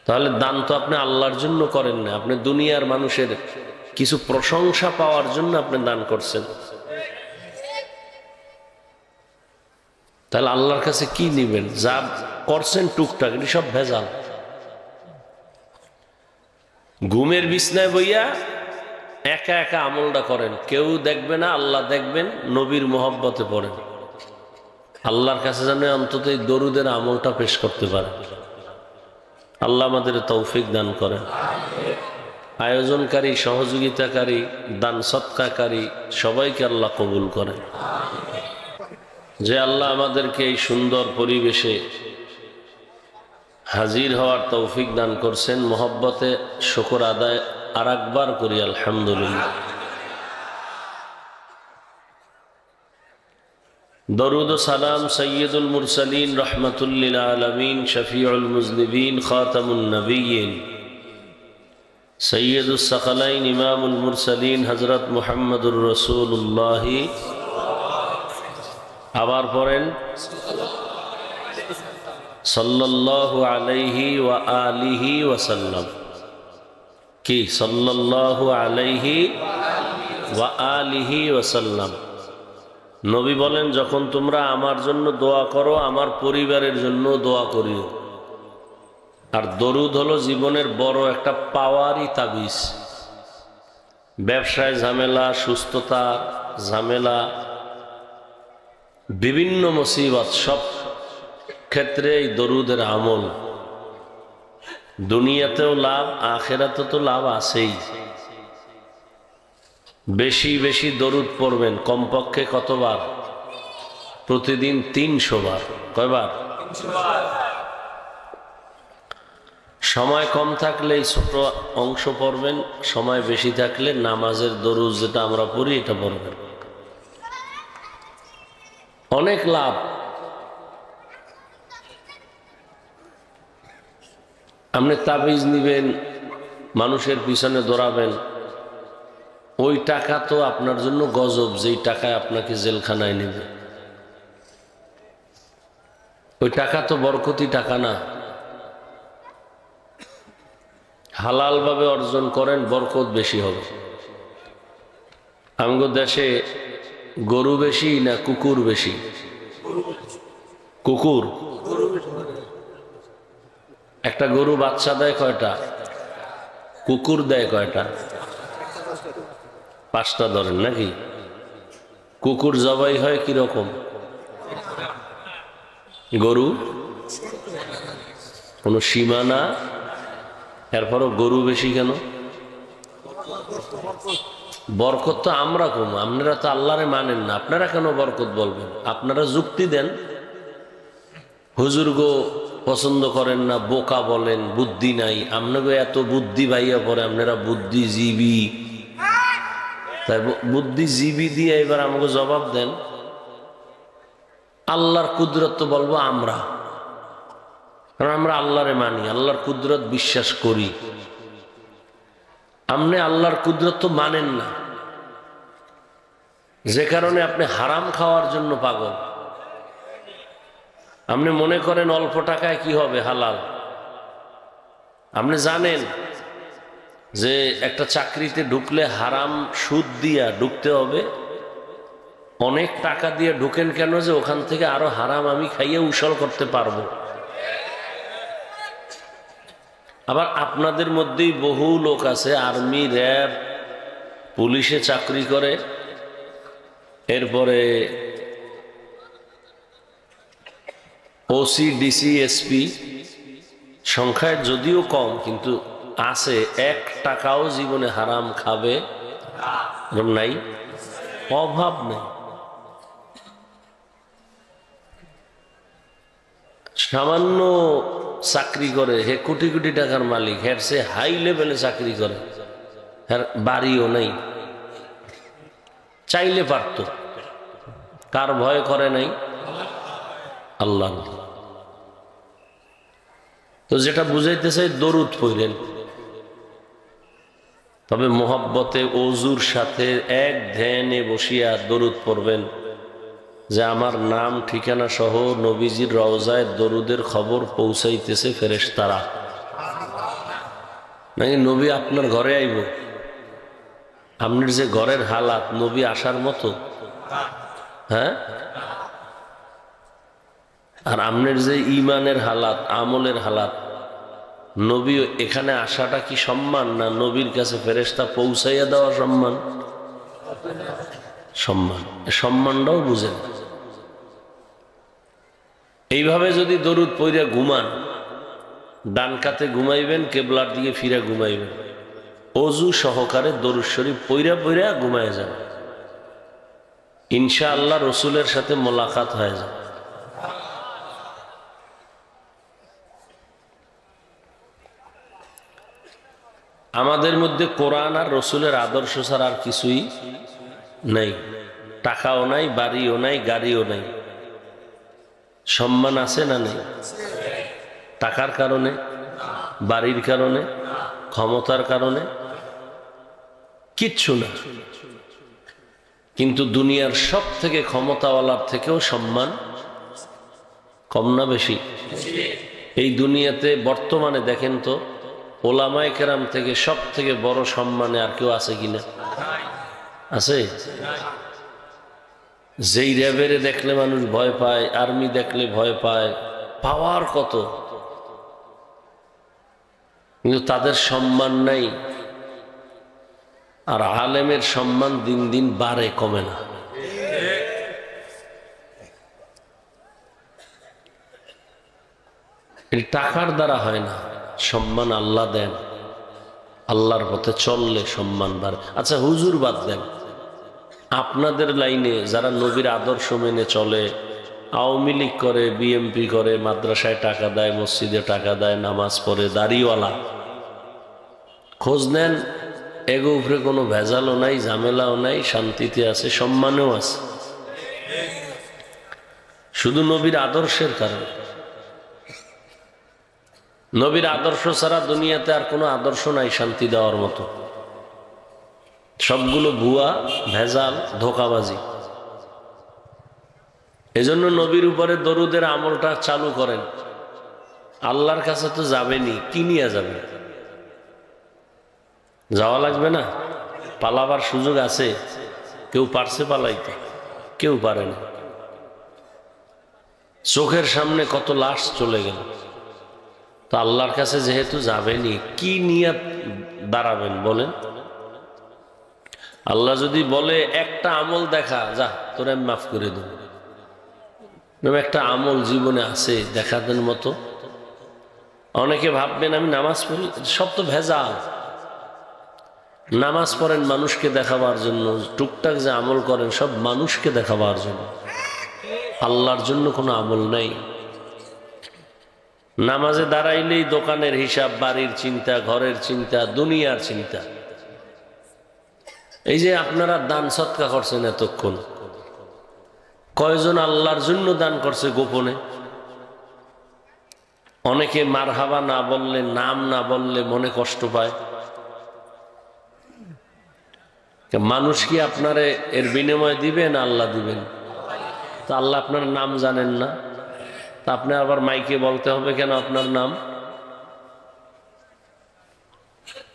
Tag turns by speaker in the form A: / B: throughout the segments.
A: তাহলে দান তো আপনি আল্লাহর জন্য করেন না, আপনি দুনিয়ার মানুষের কিছু প্রশংসা পাওয়ার জন্য আপনি দান করছেন। তাহলে আল্লাহর কাছে কি নিবেন? যা করছেন টুকটাক এটি সব ভেজাল। ঘুমের বিছনায় বইয়া একা একা আমলটা করেন, কেউ দেখবে না, আল্লাহ দেখবেন, নবীর মোহব্বতে পড়েন, আল্লাহর কাছে যেন অন্তত এই দরুদের আমলটা পেশ করতে পারে। আল্লাহ আমাদের তৌফিক দান করেন। আয়োজনকারী, সহযোগিতাকারী, দান সৎকারী সবাইকে আল্লাহ কবুল করেন। যে আল্লাহ আমাদেরকে এই সুন্দর পরিবেশে হাজির হওয়ার তৌফিক দান করছেন, মোহব্বতে শুকর আদায় আর একবার করি আলহামদুলিল্লাহ। দরুদ ও সালাম সৈয়দুল মুরসালিন রহমতুল লিল আলামিন শফিউল মুজনিবিন খাতামুন নবিয়্যিন সৈয়দুস সাকালাইন ইমামুল মুরসালিন হযরত মুহাম্মদুর রাসূলুল্লাহ। আবার পড়েন সাল্লাল্লাহু আলাইহি ওয়া আলিহি ওয়া সাল্লাম। কি সাল্লাল্লাহু আলাইহি ওয়া আলিহি ওয়া সাল্লাম। নবী বলেন, যখন তোমরা আমার জন্য দোয়া করো, আমার পরিবারের জন্য দোয়া করিও। আর দরুদ হলো জীবনের বড় একটা পাওয়ারই তাবিজ। ব্যবসায় ঝামেলা, সুস্থতা ঝামেলা, বিভিন্ন মুসিবত, সব ক্ষেত্রে এই দরুদের আমল। দুনিয়াতেও লাভ, আখিরাতে তো লাভ আছেই। বেশি বেশি দরুদ পড়বেন, কমপক্ষে কতবার? প্রতিদিন 300 বার। কয়বার? সময় কম থাকলে এই ছোট অংশ পড়বেন, সময় বেশি থাকলে নামাজের দরুদ যেটা আমরা পড়ি এটা পড়বেন। অনেক লাভ। আপনি তাবিজ নিবেন, মানুষের পিছনে দৌড়াবেন, ওই টাকা তো আপনার জন্য গজব, যেই টাকায় আপনাকে জেলখানায় নেবে। ওই টাকা তো বরকতি টাকা না। হালাল ভাবে অর্জন করেন, বরকত বেশি হবে। আমগো দেশে গরু বেশি না কুকুর বেশি? কুকুর। একটা গরু বাচ্চা দেয় কয়টা? কুকুর দেয় কয়টা? 5টা ধরেন নাকি? কুকুর জবাই হয় কিরকম? গরু কোনো সীমানা, এরপরও গরু বেশি কেন? বরকত তো আমরা কম, আপনারা তো আল্লাহরে মানেন না, আপনারা কেন বরকত বলবেন? আপনারা যুক্তি দেন, হুজুর গো পছন্দ করেন না, বোকা বলেন, বুদ্ধি নাই। আপনাকে এত বুদ্ধি ভাইয়া পরে, আপনারা বুদ্ধিজীবী। তাই বুদ্ধিজীবী দিয়ে এবার আমাকে জবাব দেন। আল্লাহর কুদরত তো বলবো আমরা, কারণ আমরা আল্লাহরে মানি, আল্লাহর কুদরত বিশ্বাস করি। আপনি আল্লাহর কুদরত তো মানেন না, যে কারণে আপনি হারাম খাওয়ার জন্য পাগল। আপনি মনে করেন অল্প টাকায় কি হবে হালাল। আপনি জানেন যে একটা চাকরিতে ঢুকলে হারাম সুদ দিয়া ঢুকতে হবে, অনেক টাকা দিয়ে ঢুকেন কেন? যে ওখান থেকে আরো হারাম আমি খাইয়ে উসল করতে পারবো। আবার আপনাদের মধ্যেই বহু লোক আছে আর্মি, র্যাব, পুলিশে চাকরি করে, এরপরে ওসি, ডিসি, এসপি, সংখ্যায় যদিও কম কিন্তু আছে। 1 টাকাও জীবনে হারাম খাবে নাই, অভাব নেই। সামান্য চাকরি করে, হে কোটি কোটি টাকার মালিক, হের সে হাই লেভেলে চাকরি করে, হের বাড়িও নাই, চাইলে পারত। কার ভয় করে নাই? আল্লাহ। তো যেটা বুঝাইতে চাই, দরুদ পড়েন, তবে মোহাব্বতে ওযুর সাথে এক ধ্যানে বসিয়া দরুদ পড়বেন, যে আমার নাম ঠিকানা সহ নবীজির রওজায় দরুদের খবর পৌঁছাইতেছে ফেরেশতারা। নাকি নবী আপনার ঘরে আইব? আপনার যে ঘরের হালাত নবী আসার মতো? হ্যাঁ, আর আপনার যে ইমানের হালাত, আমলের হালাত, নবী এখানে আসাটা কি সম্মান, না নবীর কাছে ফেরেশতা পৌঁছাইয়া দেওয়া সম্মান? সম্মান। সম্মানটাও বুঝেন। এইভাবে যদি দরুদ পইরা ঘুমান, ডান কাতে ঘুমাইবেন, কেবলার দিকে ফিরে ঘুমাইবেন, অজু সহকারে দরুদ শরীফ পইরা পইরা ঘুমায় যান, ইনশাআল্লাহ রসুলের সাথে মোলাকাত হয়ে যাবে। আমাদের মধ্যে কোরআন আর রসুলের আদর্শ ছাড়া আর কিছুই নেই। টাকাও নাই, বাড়িও নাই, গাড়িও নাই। সম্মান আছে না নেই? টাকার কারণে, বাড়ির কারণে, ক্ষমতার কারণে কিচ্ছু না। কিন্তু দুনিয়ার সব থেকে ক্ষমতাওয়ালার থেকেও সম্মান কম না বেশি? এই দুনিয়াতে বর্তমানে দেখেন তো, ওলামায়ে কেরাম থেকে সব থেকে বড় সম্মানে আর কেউ আছে কিনা? আছে? যেই র্যাবেরে দেখলে মানুষ ভয় পায়, আর্মি দেখলে ভয় পায়, পাওয়ার কত, কিন্তু তাদের সম্মান নাই। আর আলেমের সম্মান দিন দিন বাড়ে, কমে না। এই টাকার দ্বারা হয় না, সম্মান আল্লাহ দেন। আল্লাহর পথে চললে সম্মান বাড়ে। আচ্ছা হুজুর বাদ দেন, আপনাদের লাইনে যারা নবীর আদর্শ মেনে চলে, আওয়ামী লীগ করে, বিএমপি করে, মাদ্রাসায় টাকা দেয়, মসজিদে টাকা দেয়, নামাজ পড়ে, দাড়িওয়ালা, খোঁজ নেন, এগো উপরে কোনো ভেজালও নাই, ঝামেলাও নাই, শান্তিতে আছে, সম্মানেও আছে, শুধু নবীর আদর্শের কারণে। নবীর আদর্শ ছাড়া দুনিয়াতে আর কোনো আদর্শ নাই শান্তি দেওয়ার মতো। সবগুলো ভুয়া, ভেজাল, ধোঁকাবাজি। এজন্য নবীর উপরে দরুদের আমলটা চালু করেন। আল্লাহর কাছে তো যাবেনই, কি নিয়ে যাবেন? যাওয়া লাগবে না? পালাবার সুযোগ আছে? কেউ পারছে পালাইতে? কেউ পারে না। চোখের সামনে কত লাশ চলে গেল। তো আল্লাহর কাছে যেহেতু যাবেনই, কি নিয়ে দাঁড়াবেন বলেন? আল্লাহ যদি বলে একটা আমল দেখা, যা তোর আমি মাফ করে দেব, একটা আমল জীবনে আছে দেখাদের মতো। অনেকে ভাববেন আমি নামাজ পড়ি, সব তো ভেজাল। নামাজ পড়েন মানুষকে দেখাবার জন্য, টুকটাক যে আমল করেন সব মানুষকে দেখাবার জন্য, আল্লাহর জন্য কোনো আমল নাই। নামাজে দাঁড়াইলেই দোকানের হিসাব, বাড়ির চিন্তা, ঘরের চিন্তা, দুনিয়ার চিন্তা। এই যে আপনারা দান সৎকা করছেন এতক্ষণ, কয়জন আল্লাহর জন্য দান করছে গোপনে? অনেকে মারহাবা না বললে, নাম না বললে মনে কষ্ট পায়। মানুষ কি আপনারে এর বিনিময় দিবেন? আল্লাহ দিবেন। তা আল্লাহ আপনার নাম জানেন না, তা আপনি আবার মাইকে বলতে হবে কেন আপনার নাম?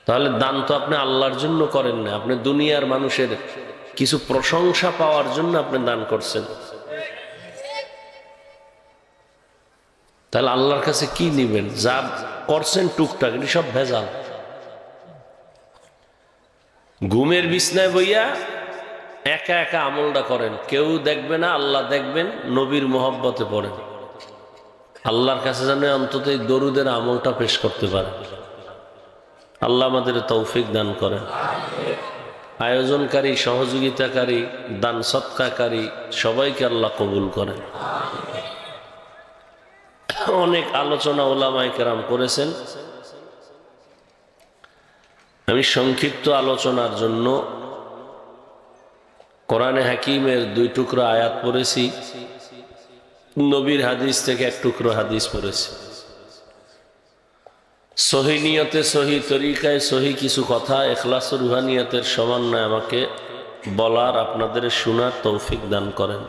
A: তাহলে দান তো আপনি আল্লাহর জন্য করেন না, আপনি দুনিয়ার মানুষের কিছু প্রশংসা পাওয়ার জন্য আপনি দান করছেন। তাহলে আল্লাহর কাছে কি নিবেন? যা করছেন টুকটাক, এটি সব ভেজাল। ঘুমের বিছনায় বইয়া একা একা আমলটা করেন, কেউ দেখবে না, আল্লাহ দেখবেন। নবীর মোহব্বতে পড়েন, আল্লাহর কাছে যেন অন্তত এই দরুদের আমলটা পেশ করতে পারে। আল্লাহ আমাদের তৌফিক দান করেন। আয়োজনকারী, সহযোগিতাকারী, দান সৎকারী সবাইকে আল্লাহ কবুল করেন। অনেক আলোচনা ওলামায়ে কেরাম করেছেন। আমি সংক্ষিপ্ত আলোচনার জন্য কোরআনে হাকিমের 2 টুকরো আয়াত পড়েছি, নবীর হাদিস থেকে 1 টুকরো হাদিস পড়েছি। সহি নিয়তে, সহি তরিকায়, সহি কিছু কথা, ইখলাস ও রুহানিয়তের সমন্বয়ে আমাকে বলার, আপনাদের শোনার তৌফিক দান করেন।